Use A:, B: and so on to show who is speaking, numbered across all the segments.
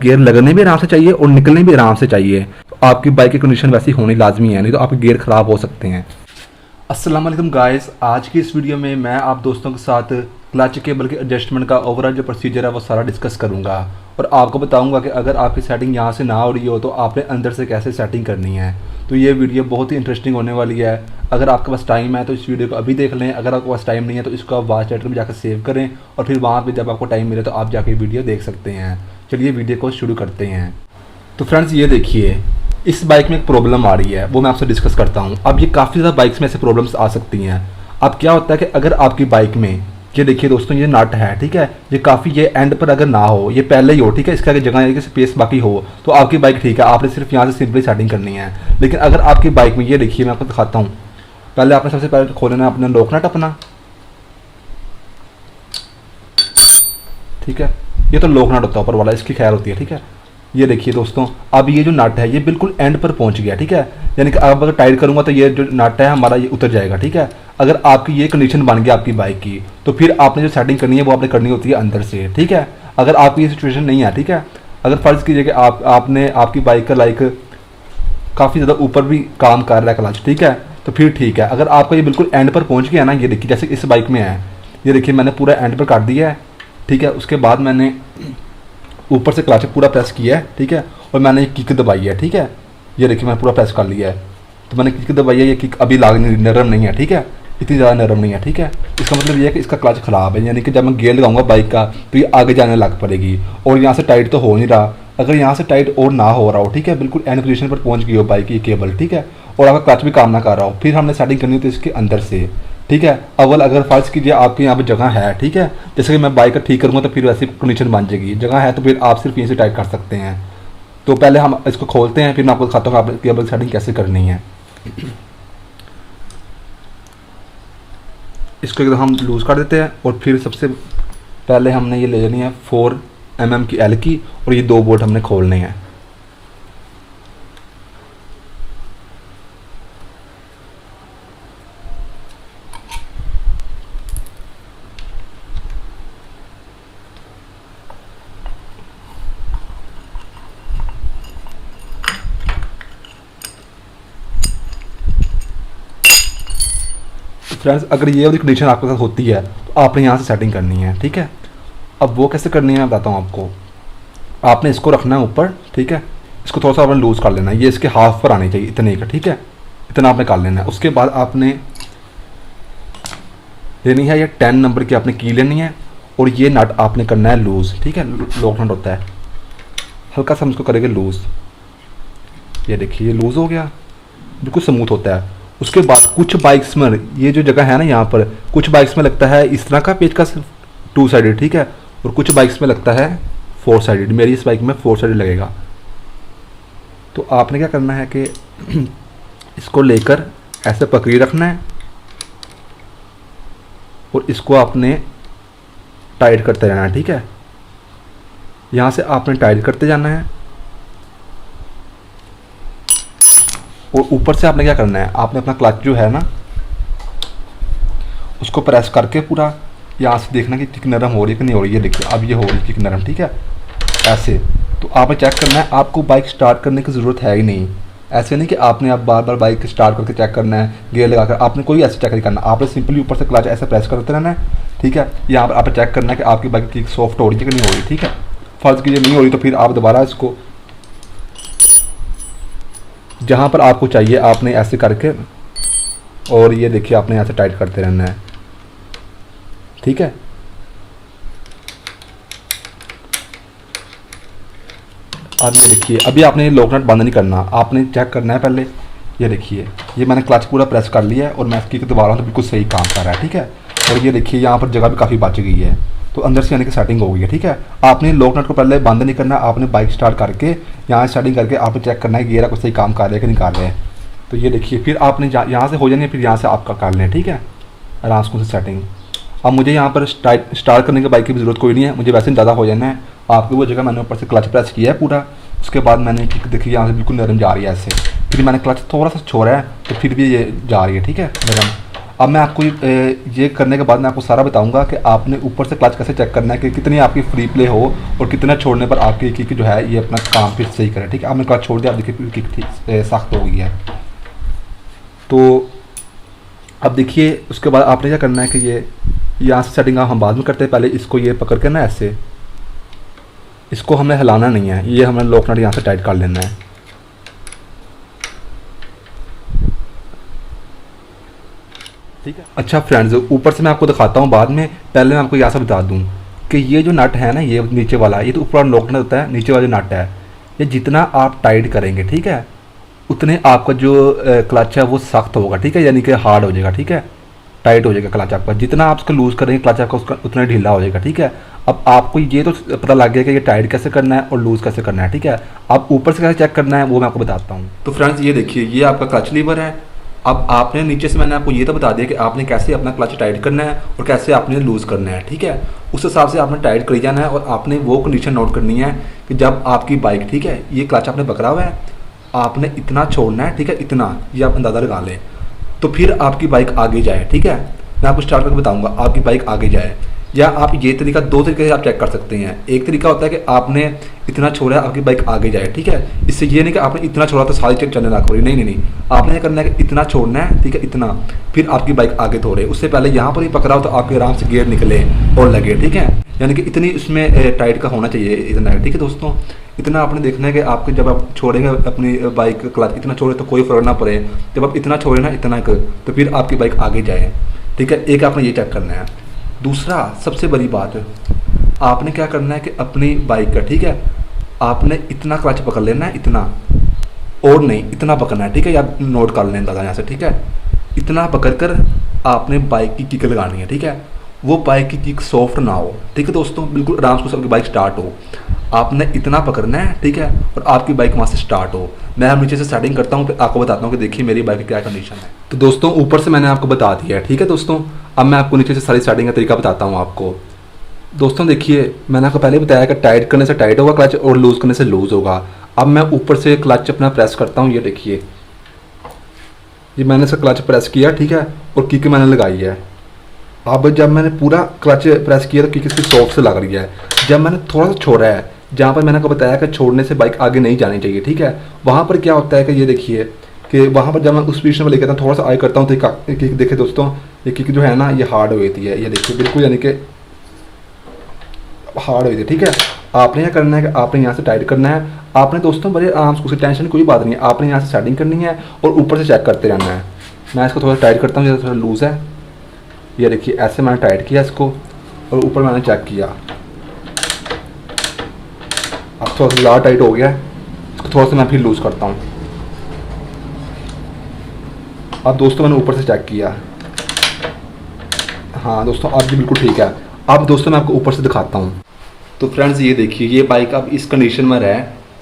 A: Gear लगने भी आराम से चाहिए और निकलने भी आराम से चाहिए। तो आपकी बाइक की कंडीशन वैसी होनी लाजमी है, नहीं तो आपके गियर ख़राब हो सकते हैं। अस्सलाम वालेकुम गाइस, आज की इस वीडियो में मैं आप दोस्तों के साथ क्लच केबल के एडजस्टमेंट का ओवरऑल जो प्रोसीजर है वो सारा डिस्कस करूंगा और आपको बताऊंगा कि अगर आपकी सेटिंग यहाँ से ना हो रही हो तो आपने अंदर से कैसे सेटिंग करनी है। तो ये वीडियो बहुत ही इंटरेस्टिंग होने वाली है। अगर आपके पास टाइम है तो इस वीडियो को अभी देख लें, अगर आपके पास टाइम नहीं है तो इसको आप वॉच चैटर में जाकर सेव करें और फिर वहाँ पर जब आपको टाइम मिले तो आप जाके वीडियो देख सकते हैं। चलिए वीडियो को शुरू करते हैं। तो फ्रेंड्स ये देखिए, इस बाइक में एक प्रॉब्लम आ रही है, वो मैं आपसे डिस्कस करता हूँ। अब ये काफ़ी ज़्यादा बाइक्स में ऐसे प्रॉब्लम्स आ सकती हैं। अब क्या होता है कि अगर आपकी बाइक में ये देखिए दोस्तों, ये नट है, ठीक है, ये काफ़ी ये एंड पर अगर ना हो, ये पहले ही हो, ठीक है, इसका अगर जगह है स्पेस बाकी हो तो आपकी बाइक ठीक है, आपने सिर्फ यहाँ से सिंपली सेटिंग करनी है। लेकिन अगर आपकी बाइक में ये देखिए, मैं आपको दिखाता हूँ। पहले आपने सबसे पहले खोलना है अपना लॉक नट अपना, ठीक है, ये तो लॉक नट होता है ऊपर वाला, इसकी खैर होती है, ठीक है। ये देखिए दोस्तों, अब ये जो नट है ये बिल्कुल एंड पर पहुंच गया, ठीक है, यानी कि अब अगर टाइट करूंगा तो ये जो नट है हमारा ये उतर जाएगा, ठीक है। अगर आपकी ये कंडीशन बन गई आपकी बाइक की तो फिर आपने जो सेटिंग करनी है वो आपने करनी होती है अंदर से, ठीक है। अगर आपकी ये सिचुएशन नहीं है, ठीक है, अगर फ़र्ज़ कीजिए कि आपने आपकी बाइक का लाइक काफ़ी ज़्यादा ऊपर भी काम कर रहा है क्लच, ठीक है, तो फिर ठीक है। अगर आपका ये बिल्कुल एंड पर पहुँच गया ना, ये देखिए जैसे इस बाइक में है, ये देखिए मैंने पूरा एंड पर काट दिया है, ठीक है। उसके बाद मैंने ऊपर से क्लच पूरा प्रेस किया है, ठीक है, और मैंने ये किक दबाई है, ठीक है। ये देखिए मैंने पूरा प्रेस कर लिया है, तो मैंने किक दबाई है, ये किक अभी नरम नहीं है, ठीक है, इतनी ज़्यादा नरम नहीं है, ठीक है। इसका मतलब ये है कि इसका क्लच ख़राब है, यानी कि जब मैं गियर लगाऊंगा बाइक का तो ये आगे जाने लग पड़ेगी। और यहाँ से टाइट तो हो नहीं रहा, अगर यहाँ से टाइट और ना हो रहा हो, ठीक है, बिल्कुल एंड पोजीशन पर पहुँच गई हो बाइक की केबल, ठीक है, और आपका क्लच भी काम ना कर रहा हो, फिर हमने सेटिंग करनी होती है इसके अंदर से, ठीक है। अव्वल अगर फ़र्ज़ कीजिए आपके यहाँ पर जगह है, ठीक है, जैसे कि मैं बाइक का ठीक करूँगा तो फिर वैसी कंडीशन बन जाएगी, जगह है तो फिर आप सिर्फ यहीं से टाइट कर सकते हैं। तो पहले हम इसको खोलते हैं, फिर मैं आपको दिखाता हूँ आप केबल सेटिंग कैसे करनी है। इसको एकदम हम लूज़ कर देते हैं और फिर सबसे पहले हमने ये ले लेनी है 4 mm की एल की, और ये 2 बोल्ट हमने खोलने हैं। फ्रेंड्स अगर ये वाली कंडीशन आपके साथ होती है तो आपने यहाँ से सेटिंग करनी है, ठीक है। अब वो कैसे करनी है मैं बताता हूँ आपको। आपने इसको रखना है ऊपर, ठीक है, इसको थोड़ा सा आपने लूज़ कर लेना है, ये इसके हाफ पर आनी चाहिए, इतने का, ठीक है, इतना आपने कर लेना है। उसके बाद आपने लेनी है ये 10 नंबर की आपने की लेनी है, और ये नट आपने करना है लूज़, ठीक है, लॉक नट होता है, हल्का सा हम इसको करेंगे लूज़। ये देखिए ये लूज़ हो गया, बिल्कुल स्मूथ होता है। उसके बाद कुछ बाइक्स में ये जो जगह है ना, यहाँ पर कुछ बाइक्स में लगता है इस तरह का पेचकस 2 साइडेड, ठीक है, और कुछ बाइक्स में लगता है 4 साइडेड। मेरी इस बाइक में 4 साइडेड लगेगा। तो आपने क्या करना है कि इसको लेकर ऐसे पकड़ी रखना है और इसको आपने टाइट करते रहना है, ठीक है। यहाँ से आपने टाइट करते जाना है और ऊपर से आपने क्या करना है, आपने अपना क्लच जो है ना उसको प्रेस करके पूरा यहाँ से देखना कि किक नरम हो रही है कि नहीं हो रही है। देखिए अब ये हो रही है किक नरम, ठीक है, ऐसे। तो आपने चेक करना है, आपको बाइक स्टार्ट करने की ज़रूरत है ही नहीं। ऐसे नहीं कि आपने आप बार बार बाइक स्टार्ट करके चेक करना है, गियर लगाकर, आपने कोई ऐसे चेक नहीं करना। आपने सिंपली ऊपर से क्लच ऐसे प्रेस करते रहना है, ठीक है। यहाँ पर आपने चेक करना है कि आपकी बाइक किक सॉफ्ट हो रही है कि नहीं हो रही, ठीक है। फ़र्ज़ कीजिए नहीं हो रही तो फिर आप दोबारा इसको जहाँ पर आपको चाहिए आपने ऐसे करके, और ये देखिए आपने ऐसे टाइट करते रहना है, ठीक है। अब ये देखिए, अभी आपने लॉक नट बंद नहीं करना, आपने चेक करना है पहले। ये देखिए ये मैंने क्लच पूरा प्रेस कर लिया है और मैं इसकी दबा रहा हूँ तो बिल्कुल सही काम कर रहा है, ठीक है। और ये देखिए यहाँ पर जगह भी काफ़ी बच गई है, तो अंदर से यानी कि सेटिंग हो गई है, ठीक है। आपने लॉक नट को पहले बंद नहीं करना, आपने बाइक स्टार्ट करके यहाँ सेटिंग करके आपने चेक करना है गियर आपको सही काम कर रहे हैं कि नहीं कर रहे हैं। तो ये देखिए फिर आपने यहाँ से हो जानी है, फिर यहाँ से आपका कर लें, ठीक है, आराम से सेटिंग। अब मुझे यहाँ पर स्टार्ट करने की बाइक की ज़रूरत कोई नहीं है, मुझे वैसे ज़्यादा हो जाना है। आपकी वो जगह मैंने ऊपर से क्लच प्रेस किया है पूरा, उसके बाद मैंने किक देखिए यहाँ से बिल्कुल नरम जा रही है ऐसे, फिर मैंने क्लच थोड़ा सा छोड़ा है तो फिर भी ये जा रही है, ठीक है, नरम। अब मैं आपको ये करने के बाद मैं आपको सारा बताऊंगा कि आपने ऊपर से क्लच कैसे चेक करना है कि कितनी आपकी फ्री प्ले हो और कितना छोड़ने पर आपकी किक जो है ये अपना काम फिर सही करे। ठीक है, आपने क्लच छोड़ दिया, आप देखिए किक ठीक सख्त हो गई है। तो अब देखिए उसके बाद आपने क्या करना है कि ये यहाँ से सेटिंग हम बाद में करते हैं, पहले इसको ये पकड़ के ना ऐसे इसको हमें हिलाना नहीं है, ये हमें लॉक नट यहाँ से टाइट कर लेना है। ठीक है, अच्छा फ्रेंड्स, ऊपर से मैं आपको दिखाता हूँ बाद में, पहले मैं आपको यहाँ से बता दूँ कि ये जो नट है ना, ये नीचे वाला, ये तो ऊपर लॉक नट होता है, नीचे वाला जो नट है ये जितना आप टाइट करेंगे, ठीक है, उतने आपका जो क्लच है वो सख्त होगा। ठीक है, यानी कि हार्ड हो जाएगा। ठीक है, टाइट हो जाएगा क्लच आपका, जितना आप उसको लूज़ करेंगे क्लच आपका उसका उतना ढीला हो जाएगा। ठीक है, अब आपको ये तो पता लग गया कि ये टाइट कैसे करना है और लूज़ कैसे करना है। ठीक है, अब ऊपर से कैसे चेक करना है वो मैं आपको बताता हूँ। तो फ्रेंड्स ये देखिए, ये आपका क्लच लीवर है। अब आपने नीचे से मैंने आपको ये तो बता दिया कि आपने कैसे अपना क्लच टाइट करना है और कैसे आपने लूज़ करना है। ठीक है, उस हिसाब से आपने टाइट कर जाना है और आपने वो कंडीशन नोट करनी है कि जब आपकी बाइक, ठीक है, ये क्लच आपने पकड़ा हुआ है, आपने इतना छोड़ना है। ठीक है, इतना, ये आप अंदाज़ा लगा लें, तो फिर आपकी बाइक आगे जाए। ठीक है, मैं आपको स्टार्ट करके बताऊंगा आपकी बाइक आगे जाए। या आप ये तरीका, दो तरीके से आप चेक कर सकते हैं। एक तरीका होता है कि आपने इतना छोड़ा है आपकी बाइक आगे जाए। ठीक है, इससे ये नहीं कि आपने इतना छोड़ा तो सारी चेक चलने लग पड़ी, नहीं नहीं नहीं, आपने ये करना है कि इतना छोड़ना है। ठीक है, इतना, फिर आपकी बाइक आगे दौड़े। उससे पहले यहाँ पर ही पकड़ा हो तो आपके आराम से गियर निकले और लगे। ठीक है, यानी कि इतनी उसमें टाइट का होना चाहिए, इतना। ठीक है दोस्तों, इतना आपने देखना है कि आपके जब आप छोड़ेंगे अपनी बाइक क्लच, इतना छोड़े तो कोई फर्क ना पड़े। जब आप इतना छोड़े ना, इतना कर, तो फिर आपकी बाइक आगे जाए। ठीक है, एक आपने ये चेक करना है। दूसरा सबसे बड़ी बात, आपने क्या करना है कि अपनी बाइक का, ठीक है, आपने इतना क्लच पकड़ लेना है, इतना, और नहीं, इतना पकड़ना है। ठीक है, आप नोट कर लें दादा यहाँ से। ठीक है, इतना पकड़ कर आपने बाइक की किक लगानी है। ठीक है, वो बाइक की किक सॉफ्ट ना हो। ठीक है दोस्तों, बिल्कुल आराम से आपकी बाइक स्टार्ट हो, आपने इतना पकड़ना है। ठीक है, और आपकी बाइक वहाँ से स्टार्ट हो। मैं अब नीचे से सेटिंग करता हूँ, फिर आपको बताता हूँ कि देखिए मेरी बाइक की क्या कंडीशन है। तो दोस्तों ऊपर से मैंने आपको बता दिया है। ठीक है दोस्तों, अब मैं आपको नीचे से सारी सेटिंग का तरीका बताता हूँ आपको। दोस्तों देखिए, मैंने आपको पहले बताया कि टाइट करने से टाइट होगा क्लच और लूज़ करने से लूज़ होगा। अब मैं ऊपर से क्लच अपना प्रेस करता हूँ, ये देखिए, ये मैंने से क्लच प्रेस किया। ठीक है, और किक मैंने लगाई है। अब जब मैंने पूरा क्लच प्रेस किया तो किक इसकी सॉफ्ट से लग रही है। जब मैंने थोड़ा सा छोड़ा है, जहाँ पर मैंने आपको बताया कि छोड़ने से बाइक आगे नहीं जानी चाहिए। ठीक है, वहाँ पर क्या होता है कि ये देखिए कि वहाँ पर जब मैं उस पोजीशन में लेकर थोड़ा सा आगे करता हूँ तो किक देखिए दोस्तों, ये किक जो है ना, ये हार्ड हो गई थी। ये देखिए बिल्कुल, यानी कि हार्ड हुई थी। ठीक है, आपने क्या करना है कि आपने यहाँ से टाइट करना है। आपने दोस्तों बड़े आराम से, उसकी टेंशन कोई बात नहीं है, आपने यहाँ से सेटिंग करनी है और ऊपर से चेक करते रहना है। मैं इसको थोड़ा टाइट करता हूँ, ये थोड़ा लूज़ है। ये देखिए ऐसे मैंने टाइट किया इसको और ऊपर मैंने चेक किया, अब थोड़ा सा ज़्यादा टाइट हो गया है, इसको थोड़ा सा मैं फिर लूज़ करता हूँ। अब दोस्तों मैंने ऊपर से चेक किया, हाँ दोस्तों अब ये बिल्कुल ठीक है। अब दोस्तों मैं आपको ऊपर से दिखाता हूँ। तो फ्रेंड्स ये देखिए, ये बाइक अब इस कंडीशन में रहे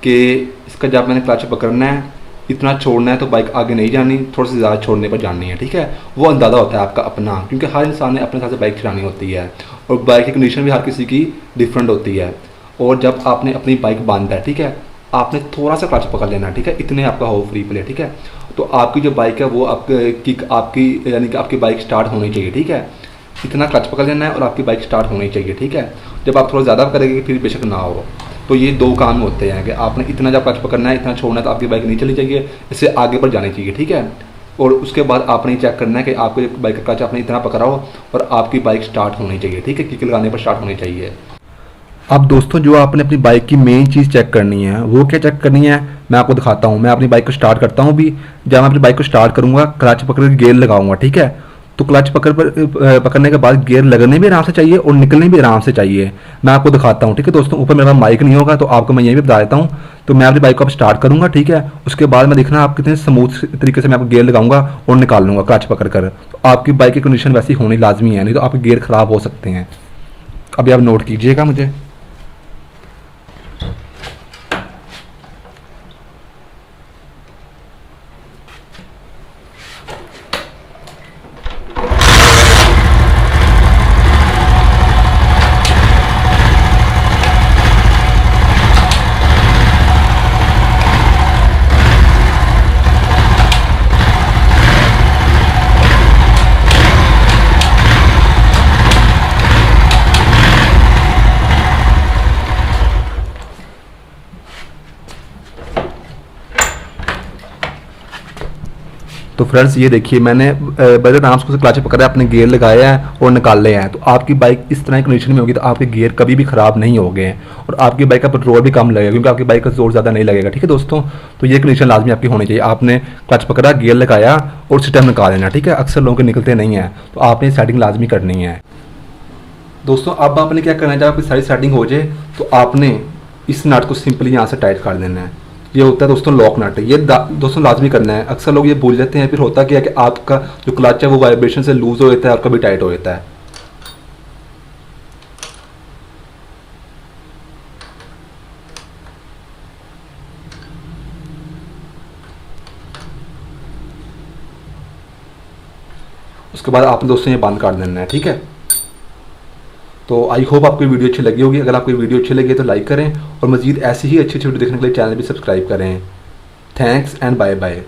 A: कि इसका जब मैंने क्लच पकड़ना है, इतना छोड़ना है तो बाइक आगे नहीं जानी, थोड़ा सा ज़्यादा छोड़ने पर जानी है। ठीक है, वो अंदाज़ा होता है आपका अपना, क्योंकि हर इंसान ने अपने हिसाब से बाइक चलानी होती है और बाइक की कंडीशन भी हर किसी की डिफरेंट होती है। और जब आपने अपनी बाइक बांधा है, ठीक है, आपने थोड़ा सा क्लच पकड़ लेना है। ठीक है, इतने आपका हो फ्री प्ले। ठीक है, तो आपकी जो बाइक है वो आपकी यानी कि आपकी बाइक स्टार्ट होनी चाहिए। ठीक है, इतना क्लच पकड़ लेना है और आपकी बाइक स्टार्ट होनी चाहिए। ठीक है, जब आप थोड़ा ज़्यादा करेंगे फिर बेशक ना हो। तो ये दो काम होते हैं कि आपने इतना जब क्लच पकड़ना है, इतना छोड़ना है तो आपकी बाइक नहीं चली चाहिए, इससे आगे बढ़ जानी चाहिए। ठीक है, और उसके बाद आपने चेक करना है कि आपकी बाइक का क्लच आपने इतना पकड़ा हो और आपकी बाइक स्टार्ट होनी चाहिए। ठीक है, किक लगाने पर स्टार्ट होनी चाहिए। अब दोस्तों जो आपने अपनी बाइक की मेन चीज़ चेक करनी है, वो क्या चेक करनी है मैं आपको दिखाता हूँ। मैं अपनी बाइक को स्टार्ट करता हूँ भी। जब मैं अपनी बाइक को स्टार्ट करूँगा, क्लच पकड़ के गियर लगाऊंगा। ठीक है, तो क्लच पकड़ने के बाद गियर लगने भी आराम से चाहिए और निकलने भी आराम से चाहिए। मैं आपको दिखाता हूँ। ठीक है दोस्तों, ऊपर मेरा माइक नहीं होगा तो आपको मैं यही भी बता देता हूँ। तो मैं अपनी बाइक को अब स्टार्ट करूँगा। ठीक है, उसके बाद मैं देखना आप कितने स्मूथ तरीके से मैं आपको गियर लगाऊंगा और निकाल लूँगा क्लच पकड़ कर। तो आपकी बाइक की कंडीशन वैसी होनी लाजमी है, नहीं तो आपके गियर ख़राब हो सकते हैं। अभी आप नोट कीजिएगा मुझे। तो फ्रेंड्स ये देखिए मैंने बड़े आराम से क्लच पकड़ा है, अपने गियर लगाया है और निकाल ले हैं। तो आपकी बाइक इस तरह की कंडीशन में होगी तो आपके गियर कभी भी ख़राब नहीं होंगे और आपकी बाइक का पेट्रोल भी कम लगेगा, क्योंकि आपकी बाइक का जोर ज़्यादा नहीं लगेगा। ठीक है दोस्तों, तो ये कंडीशन लाजमी आपकी होनी चाहिए। आपने क्लच पकड़ा, गियर लगाया और उसी टाइम निकाल लेना। ठीक है, अक्सर लोगों के निकलते नहीं हैं, तो आपने सेटिंग लाजमी करनी है। दोस्तों अब आपने क्या करना है, जब आपकी सारी सेटिंग हो जाए तो आपने इस नट को सिंपली यहाँ से टाइट कर देना है। ये होता है दोस्तों लॉक नट, ये दोस्तों लाजमी करना है। अक्सर लोग ये भूल जाते हैं, फिर होता क्या है कि आपका जो क्लच है वो वाइब्रेशन से लूज हो जाता है और कभी टाइट हो जाता है। उसके बाद आपने दोस्तों ये बंद कर देना है। ठीक है, तो आई होप आपको वीडियो अच्छी लगी होगी। अगर आपको वीडियो अच्छी लगी तो लाइक करें और मज़ीद ऐसी ही अच्छी अच्छी वीडियो देखने के लिए चैनल भी सब्सक्राइब करें। Thanks and bye bye.